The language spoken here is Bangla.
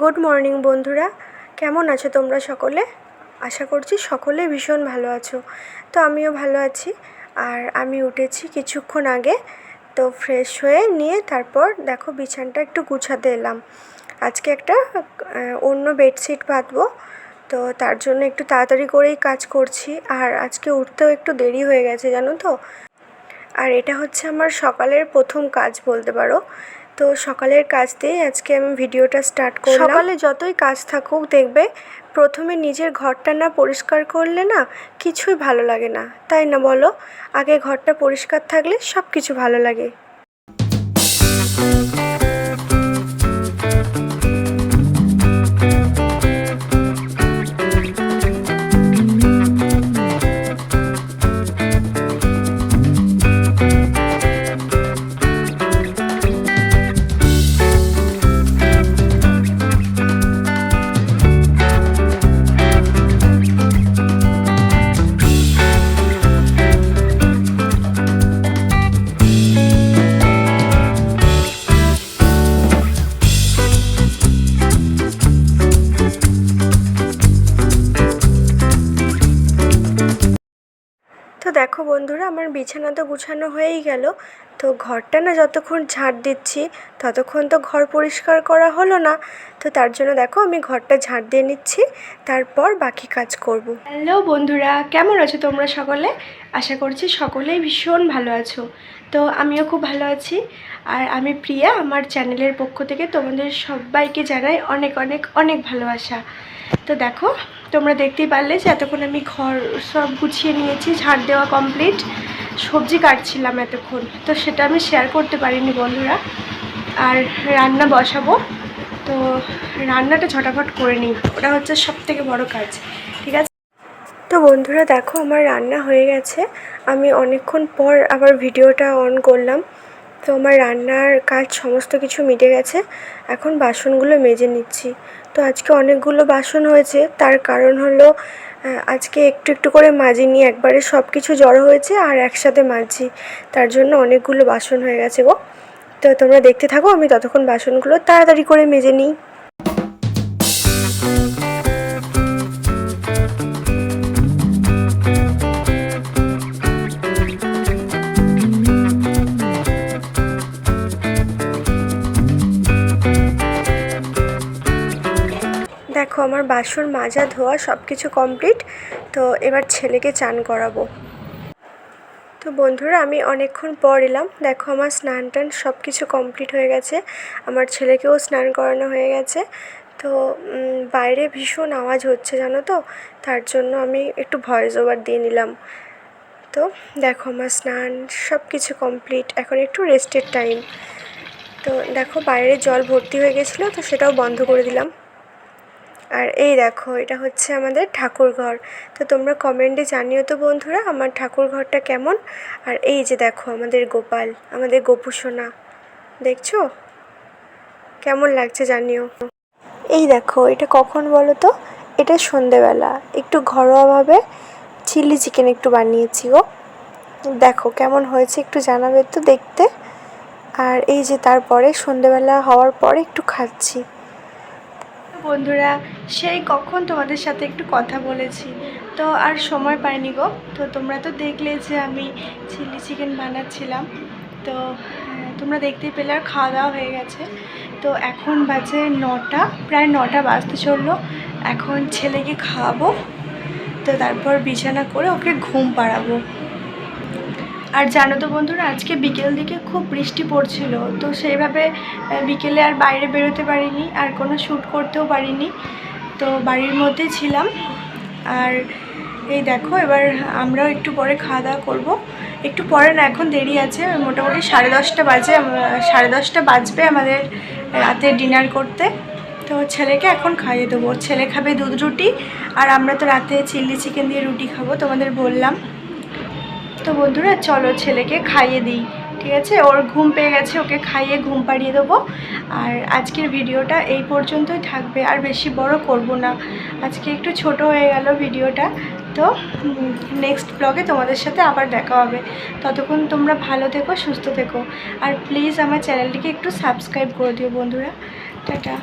গুড মর্নিং বন্ধুরা, কেমন আছো তোমরা সকলে? আশা করছি সকলে ভীষণ ভালো আছো। তো আমিও ভালো আছি। আর আমি উঠেছি কিছুক্ষণ আগে, তো ফ্রেশ হয়ে নিয়ে তারপর দেখো বিছানাটা একটু গুছাতে এলাম। আজকে একটা অন্য বেডশিট পাতবো, তো তার জন্য একটু তাড়াতাড়ি করেই কাজ করছি। আর আজকে উঠতেও একটু দেরি হয়ে গেছে জানো তো। আর এটা হচ্ছে আমার সকালের প্রথম কাজ বলতে পারো। তো সকালের কাজ দিয়েই আজকে আমি ভিডিওটা স্টার্ট করলাম। সকালে যতই কাজ থাকুক দেখবে প্রথমে নিজের ঘরটা না পরিষ্কার করলে না কিছুই ভালো লাগে না, তাই না বলো? আগে ঘরটা পরিষ্কার থাকলে সব কিছু ভালো লাগে। তো দেখো বন্ধুরা, আমার বিছানা তো গুছানো হয়েই গেল। তো ঘরটা না যতক্ষণ ঝাঁট দিচ্ছি ততক্ষণ তো ঘর পরিষ্কার করা হলো না। তো তার জন্য দেখো আমি ঘরটা ঝাঁট দিয়ে নিচ্ছি, তারপর বাকি কাজ করব। হ্যালো বন্ধুরা, কেমন আছো তোমরা সকলে? আশা করছি সকলেই ভীষণ ভালো আছো। তো আমিও খুব ভালো আছি। আর আমি প্রিয়া, আমার চ্যানেলের পক্ষ থেকে তোমাদের সবাইকে জানাই অনেক অনেক অনেক ভালোবাসা। তো দেখো তোমরা দেখতেই পারলে যে এতক্ষণ আমি ঘর সব গুছিয়ে নিয়েছি, ঝাড় দেওয়া কমপ্লিট। সবজি কাটছিলাম এতক্ষণ, তো সেটা আমি শেয়ার করতে পারিনি বন্ধুরা। আর রান্না বসাবো, তো রান্নাটা ঝটাফট করে নিই, ওটা হচ্ছে সবথেকে বড় কাজ। ঠিক আছে, তো বন্ধুরা দেখো আমার রান্না হয়ে গেছে। আমি অনেকক্ষণ পর আবার ভিডিওটা অন করলাম। তো আমার রান্নার কাজ সমস্ত কিছু মিটে গেছে। এখন বাসনগুলো মেজে নিচ্ছি। তো আজকে অনেকগুলো বাসন হয়েছে, তার কারণ হলো আজকে একটু একটু করে মাজিনি, একবারে সব কিছু জড়ো হয়েছে আর একসাথে মাজছি, তার জন্য অনেকগুলো বাসন হয়ে গেছে গো। তো তোমরা দেখতে থাকো, আমি ততক্ষণ বাসনগুলো তাড়াতাড়ি করে মেজে নিই। দেখো আমার বাসন মাজা ধোয়া সব কিছু কমপ্লিট। তো এবার ছেলেকে চান করাবো। তো বন্ধুরা আমি অনেকক্ষণ পর এলাম। দেখো আমার স্নান টান সব কিছু কমপ্লিট হয়ে গেছে, আমার ছেলেকেও স্নান করানো হয়ে গেছে। তো বাইরে ভীষণ আওয়াজ হচ্ছে জানো তো, তার জন্য আমি একটু ভয়েস ওভার দিয়ে নিলাম। তো দেখো আমার স্নান সব কিছু কমপ্লিট, এখন একটু রেস্টের টাইম। তো দেখো বাইরে জল ভর্তি হয়ে গেছিলো, তো সেটাও বন্ধ করে দিলাম। আর এই দেখো এটা হচ্ছে আমাদের ঠাকুর ঘর। তো তোমরা কমেন্টে জানিও তো বন্ধুরা আমার ঠাকুর ঘরটা কেমন। আর এই যে দেখো আমাদের গোপাল, আমাদের গোপু সোনা, দেখছো কেমন লাগছে জানিও। এই দেখো এটা কখন বলো তো, এটা সন্ধেবেলা একটু ঘরোয়াভাবে চিলি চিকেন একটু বানিয়েছি গো। দেখো কেমন হয়েছে একটু জানাবে তো দেখতে। আর এই যে তারপরে সন্ধেবেলা হওয়ার পরে একটু খাচ্ছি। বন্ধুরা সেই কখন তোমাদের সাথে একটু কথা বলেছি, তো আর সময় পাইনি গো। তো তোমরা তো দেখলে যে আমি চিলি চিকেন বানাচ্ছিলাম, তো তোমরা দেখতেই পেলে। আর খাওয়া দাওয়া হয়ে গেছে। তো এখন বাজে 9টা, প্রায় 9টা বাজতে চললো। এখন ছেলেকে খাওয়াবো, তো তারপর বিছানা করে ওকে ঘুম পাড়াবো। আর জানো তো বন্ধুরা আজকে বিকেল দিকে খুব বৃষ্টি পড়ছিল, তো সেইভাবে বিকেলে আর বাইরে বেরোতে পারিনি, আর কোনো শ্যুট করতেও পারিনি। তো বাড়ির মধ্যেই ছিলাম। আর এই দেখো এবার আমরাও একটু পরে খাওয়া দাওয়া করবো। একটু পরে না, এখন দেরি আছে, মোটামুটি 10:30 বাজে, 10:30 বাজবে আমাদের রাতে ডিনার করতে। তো ছেলেকে এখন খাইয়ে দেবো, ছেলে খাবে দুধ রুটি, আর আমরা তো রাতে চিলি চিকেন দিয়ে রুটি খাবো তোমাদের বললাম। তো বন্ধুরা চলো ছেলেকে খাইয়ে দিই, ঠিক আছে? ওর ঘুম পেয়ে গেছে, ওকে খাইয়ে ঘুম পাড়িয়ে দেবো। আর আজকের ভিডিওটা এই পর্যন্তই থাকবে, আর বেশি বড় করব না, আজকে একটু ছোট হয়ে গেল ভিডিওটা। তো নেক্সট ব্লগে তোমাদের সাথে আবার দেখা হবে। ততক্ষণ তোমরা ভালো থেকো, সুস্থ থেকো। আর প্লিজ আমার চ্যানেলটিকে একটু সাবস্ক্রাইব করে দিও বন্ধুরা। টাটা।